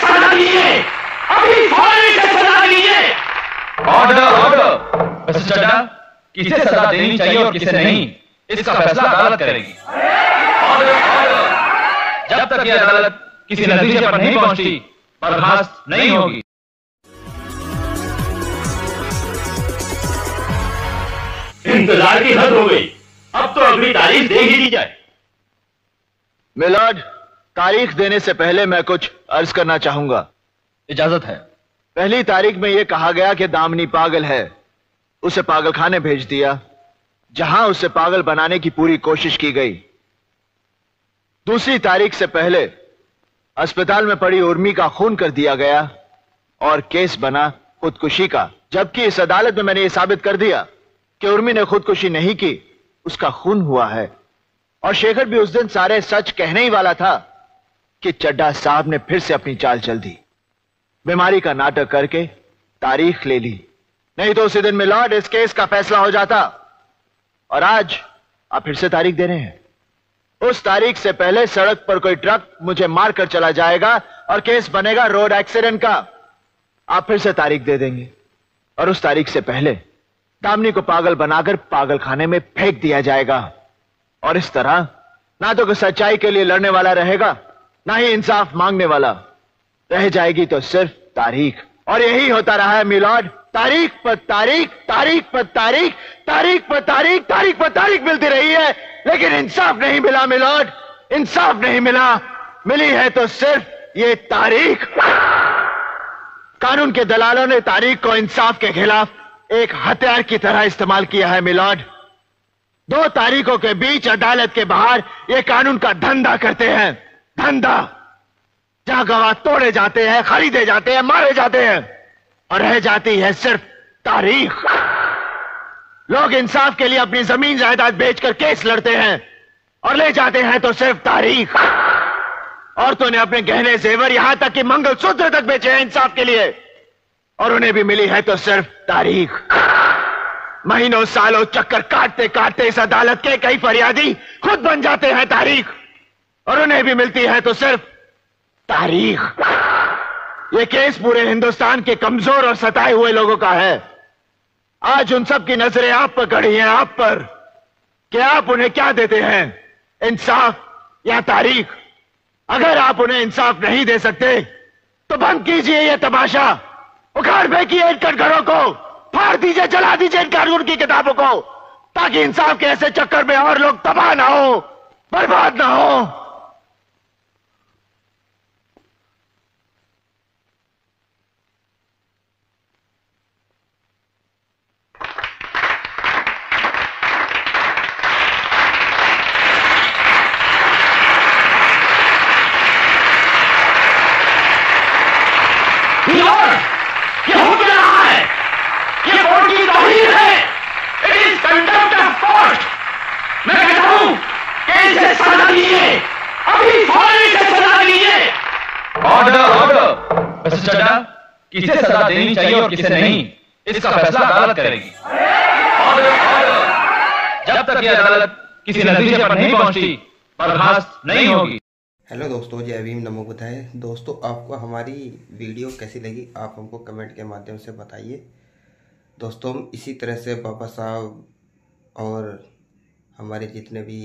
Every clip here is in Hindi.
सजा दीजिए, अभी फौरन इसे सजा दीजिए। Order order. मिस्टर चड्ढा, किसे सजा देनी चाहिए और किसे नहीं, इसका फैसला अदालत करेगी। Order order. जब तक यह अदालत किसी नतीजे पर नहीं पहुंचती, बर्खास्त नहीं होगी। इंतजार की हद हो गई, अब तो अगली तारीख दे ही दी जाए। मिलॉर्ड, तारीख देने से पहले मैं कुछ अर्ज करना चाहूंगा। इजाजत है। पहली तारीख में यह कहा गया कि दामिनी पागल है, उसे पागलखाने भेज दिया, जहां उसे पागल बनाने की पूरी कोशिश की गई। दूसरी तारीख से पहले अस्पताल में पड़ी उर्मी का खून कर दिया गया और केस बना खुदकुशी का, जबकि इस अदालत में मैंने यह साबित कर दिया कि उर्मी ने खुदकुशी नहीं की, उसका खून हुआ है। और शेखर भी उस दिन सारे सच कहने ही वाला था कि चड्ढा साहब ने फिर से अपनी चाल चल दी, बीमारी का नाटक करके तारीख ले ली। नहीं तो उसी दिन मिलॉर्ड इस केस का फैसला हो जाता। और आज आप फिर से तारीख दे रहे हैं। उस तारीख से पहले सड़क पर कोई ट्रक मुझे मार कर चला जाएगा और केस बनेगा रोड एक्सीडेंट का। आप फिर से तारीख दे देंगे और उस तारीख से पहले दामिनी को पागल बनाकर पागलखाने में फेंक दिया जाएगा। और इस तरह ना तो कोई सच्चाई के लिए लड़ने वाला रहेगा, ना ही इंसाफ मांगने वाला। रह जाएगी तो सिर्फ तारीख। और यही होता रहा है मिलॉर्ड, तारीख पर तारीख, तारीख पर तारीख, तारीख पर तारीख, तारीख पर तारीख मिलती रही है, लेकिन इंसाफ नहीं मिला मिलॉर्ड, इंसाफ नहीं मिला। मिली है तो सिर्फ ये तारीख। कानून के दलालों ने तारीख को इंसाफ के खिलाफ एक हथियार की तरह इस्तेमाल किया है मिलॉर्ड। 2 तारीखों के बीच अदालत के बाहर ये कानून का धंधा करते हैं, धंधा, जहां गवाह तोड़े जाते हैं, खरीदे जाते हैं, मारे जाते हैं, और रह जाती है सिर्फ तारीख। लोग इंसाफ के लिए अपनी जमीन जायदाद बेचकर केस लड़ते हैं और ले जाते हैं तो सिर्फ तारीख। औरतों ने अपने गहने जेवर, यहां तक कि मंगलसूत्र तक बेचे हैं इंसाफ के लिए, और उन्हें भी मिली है तो सिर्फ तारीख। महीनों सालों चक्कर काटते काटते इस अदालत के कई फरियादी खुद बन जाते हैं तारीख, और उन्हें भी मिलती है तो सिर्फ तारीख। यह केस पूरे हिंदुस्तान के कमजोर और सताए हुए लोगों का है। आज उन सब की नजरें आप पर गड़ी हैं, आप पर, कि आप उन्हें क्या देते हैं, इंसाफ या तारीख। अगर आप उन्हें इंसाफ नहीं दे सकते तो बंद कीजिए यह तमाशा, उखाड़ फेंकिए इन कटघरों को, फाड़ दीजिए, जला दीजिए इन कानून की किताबों को, ताकि इंसाफ के ऐसे चक्कर में और लोग तबाह ना हो, बर्बाद ना हो। Order order. मिस्टर चड्ढा, किसे सजा देनी चाहिए और किसे नहीं, इसका फैसला अदालत करेगी। Order order. जब तक यह अदालत किसी नतीजे पर नहीं पहुंचती, बर्खास्त नहीं होगी। हेलो दोस्तों, जय भीम, नमो बुद्धाय। दोस्तों, आपको हमारी वीडियो कैसी लगी आप हमको कमेंट के माध्यम से बताइए। दोस्तों, हम इसी तरह से बाबा साहब और हमारे जितने भी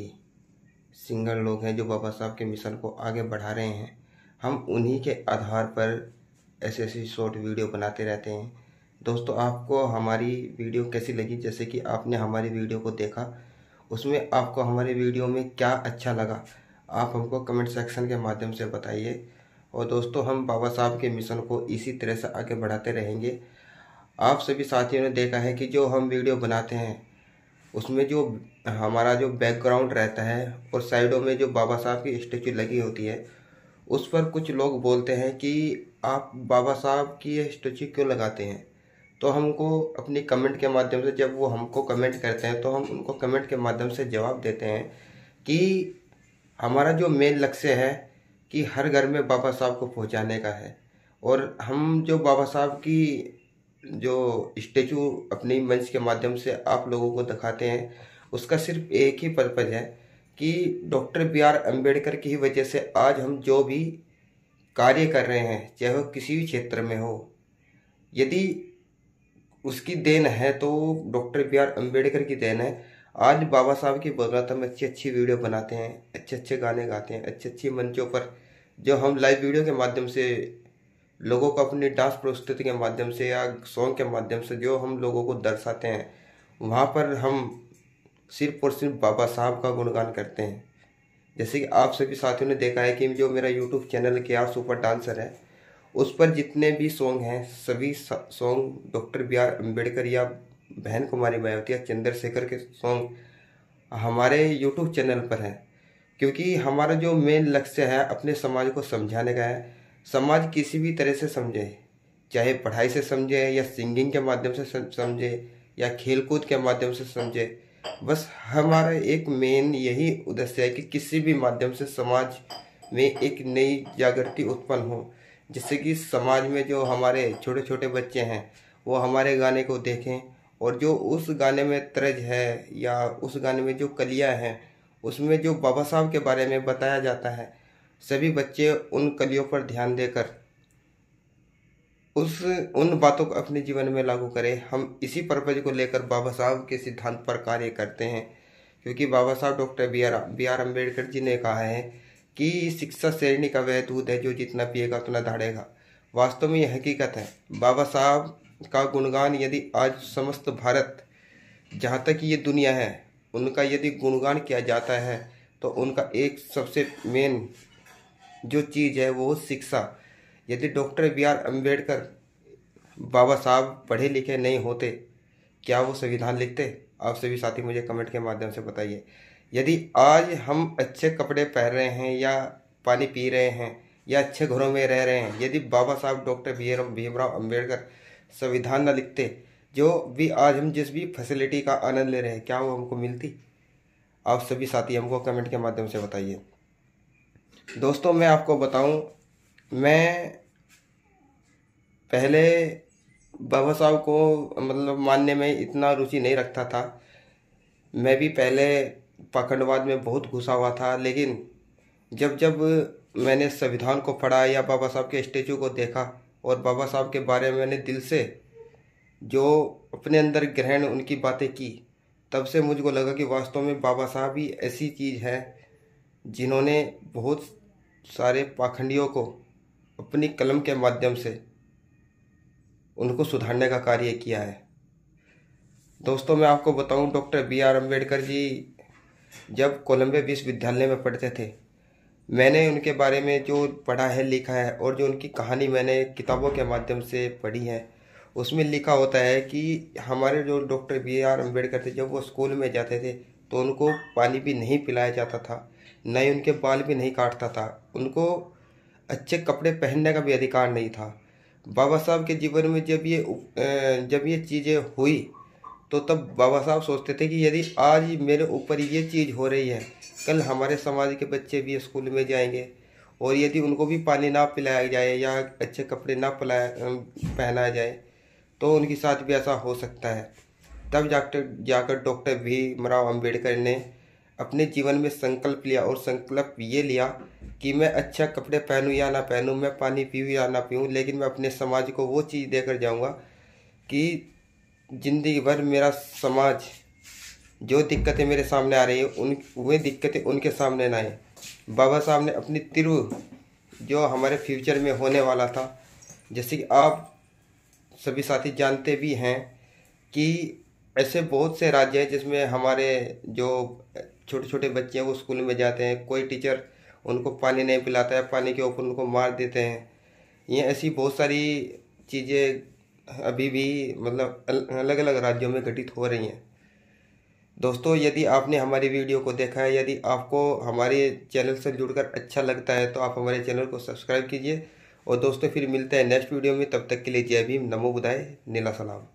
सिंगर लोग हैं जो बाबा साहब के मिशन को आगे बढ़ा रहे हैं, हम उन्हीं के आधार पर ऐसे ऐसी शॉर्ट वीडियो बनाते रहते हैं। दोस्तों, आपको हमारी वीडियो कैसी लगी? जैसे कि आपने हमारी वीडियो को देखा, उसमें आपको हमारी वीडियो में क्या अच्छा लगा, आप हमको कमेंट सेक्शन के माध्यम से बताइए। और दोस्तों, हम बाबा साहब के मिशन को इसी तरह से आगे बढ़ाते रहेंगे। आप सभी साथियों ने देखा है कि जो हम वीडियो बनाते हैं उसमें जो हमारा जो बैकग्राउंड रहता है और साइडों में जो बाबा साहब की स्टैचू लगी होती है, उस पर कुछ लोग बोलते हैं कि आप बाबा साहब की ये स्टैचू क्यों लगाते हैं। तो हमको अपनी कमेंट के माध्यम से, जब वो हमको कमेंट करते हैं तो हम उनको कमेंट के माध्यम से जवाब देते हैं कि हमारा जो मेन लक्ष्य है कि हर घर में बाबा साहब को पहुंचाने का है। और हम जो बाबा साहब की जो स्टैचू अपनी मंच के माध्यम से आप लोगों को दिखाते हैं, उसका सिर्फ एक ही पर्पज है कि डॉक्टर बी आर अम्बेडकर की ही वजह से आज हम जो भी कार्य कर रहे हैं, चाहे वो किसी भी क्षेत्र में हो, यदि उसकी देन है तो डॉक्टर बी आर अम्बेडकर की देन है। आज बाबा साहब की बदौलत हम अच्छी अच्छी वीडियो बनाते हैं, अच्छे अच्छे गाने गाते हैं, अच्छे अच्छे मंचों पर जो हम लाइव वीडियो के माध्यम से लोगों को अपनी डांस प्रस्तुति के माध्यम से या सॉन्ग के माध्यम से जो हम लोगों को दर्शाते हैं, वहाँ पर हम सिर्फ और सिर्फ बाबा साहब का गुणगान करते हैं। जैसे कि आप सभी साथियों ने देखा है कि जो मेरा YouTube channel K R super dancer है, उस पर जितने भी सॉन्ग हैं सभी song doctor B R Ambedkar या बहन कुमारी मायावती या चंद्रशेखर के सॉन्ग हमारे यूट्यूब चैनल पर हैं। क्योंकि हमारा जो मेन लक्ष्य है अपने समाज को समझाने का है। समाज किसी भी तरह से समझे, चाहे पढ़ाई से समझे या सिंगिंग के माध्यम से समझे या खेलकूद के माध्यम से समझे, बस हमारा एक मेन यही उद्देश्य है कि किसी भी माध्यम से समाज में एक नई जागृति उत्पन्न हो, जिससे कि समाज में जो हमारे छोटे छोटे बच्चे हैं वो हमारे गाने को देखें और जो उस गाने में तर्ज है या उस गाने में जो कलियां हैं उसमें जो बाबा साहब के बारे में बताया जाता है, सभी बच्चे उन कलियों पर ध्यान देकर उन बातों को अपने जीवन में लागू करें। हम इसी पर्पज को लेकर बाबा साहब के सिद्धांत पर कार्य करते हैं। क्योंकि बाबा साहब doctor B R Ambedkar ji ने कहा है कि शिक्षा श्रेणी का वह दूध है जो जितना पिएगा उतना दहाड़ेगा। वास्तव में यह हकीकत है। बाबा साहब का गुणगान यदि आज समस्त भारत, जहाँ तक ये दुनिया है, उनका यदि गुणगान किया जाता है तो उनका एक सबसे मेन जो चीज़ है वो शिक्षा। यदि डॉक्टर बी आर अम्बेडकर बाबा साहब पढ़े लिखे नहीं होते, क्या वो संविधान लिखते? आप सभी साथी मुझे कमेंट के माध्यम से बताइए। यदि आज हम अच्छे कपड़े पहन रहे हैं या पानी पी रहे हैं या अच्छे घरों में रह रहे हैं, यदि बाबा साहब डॉक्टर भीमराव अम्बेडकर संविधान न लिखते, जो भी आज हम जिस भी फैसिलिटी का आनंद ले रहे हैं, क्या वो हमको मिलती? आप सभी साथी हमको कमेंट के माध्यम से बताइए। दोस्तों, मैं आपको बताऊं, मैं पहले बाबा साहब को मतलब मानने में इतना रुचि नहीं रखता था। मैं भी पहले पाखंडवाद में बहुत घुसा हुआ था, लेकिन जब जब मैंने संविधान को पढ़ा या बाबा साहब के स्टेचू को देखा और बाबा साहब के बारे में मैंने दिल से जो अपने अंदर ग्रहण उनकी बातें की, तब से मुझको लगा कि वास्तव में बाबा साहब ही ऐसी चीज़ है जिन्होंने बहुत सारे पाखंडियों को अपनी कलम के माध्यम से उनको सुधारने का कार्य किया है। दोस्तों, मैं आपको बताऊं, doctor B R Ambedkar ji जब कोलंबिया विश्वविद्यालय में पढ़ते थे, मैंने उनके बारे में जो पढ़ा है, लिखा है और जो उनकी कहानी मैंने किताबों के माध्यम से पढ़ी है, उसमें लिखा होता है कि हमारे जो डॉक्टर बी आर अम्बेडकर थे, जब वो स्कूल में जाते थे तो उनको पानी भी नहीं पिलाया जाता था, न ही उनके बाल भी नहीं काटता था, उनको अच्छे कपड़े पहनने का भी अधिकार नहीं था। बाबा साहब के जीवन में जब ये चीज़ें हुई तो तब बाबा साहब सोचते थे कि यदि आज मेरे ऊपर ये चीज़ हो रही है, कल हमारे समाज के बच्चे भी स्कूल में जाएंगे और यदि उनको भी पानी ना पिलाया जाए या अच्छे कपड़े ना पहनाया जाए तो उनके साथ भी ऐसा हो सकता है। तब जाकर डॉक्टर भीमराव अम्बेडकर ने अपने जीवन में संकल्प लिया और संकल्प ये लिया कि मैं अच्छा कपड़े पहनूं या ना पहनूं, मैं पानी पीऊँ या ना पीऊँ, लेकिन मैं अपने समाज को वो चीज़ देकर जाऊंगा कि जिंदगी भर मेरा समाज जो दिक्कतें मेरे सामने आ रही है वे दिक्कतें उनके सामने ना आए। बाबा साहब ने अपनी तीव्र जो हमारे फ्यूचर में होने वाला था, जैसे कि आप सभी साथी जानते भी हैं कि ऐसे बहुत से राज्य हैं जिसमें हमारे जो छोटे छोटे बच्चे हैं वो स्कूल में जाते हैं, कोई टीचर उनको पानी नहीं पिलाता है, पानी के ऊपर उनको मार देते हैं। ये ऐसी बहुत सारी चीज़ें अभी भी मतलब अलग अलग राज्यों में घटित हो रही हैं। दोस्तों, यदि आपने हमारी वीडियो को देखा है, यदि आपको हमारे चैनल से जुड़कर अच्छा लगता है तो आप हमारे चैनल को सब्सक्राइब कीजिए। और दोस्तों, फिर मिलते हैं नेक्स्ट वीडियो में। तब तक के लिए जय भीम, नमो बुद्धाय, नीला सलाम।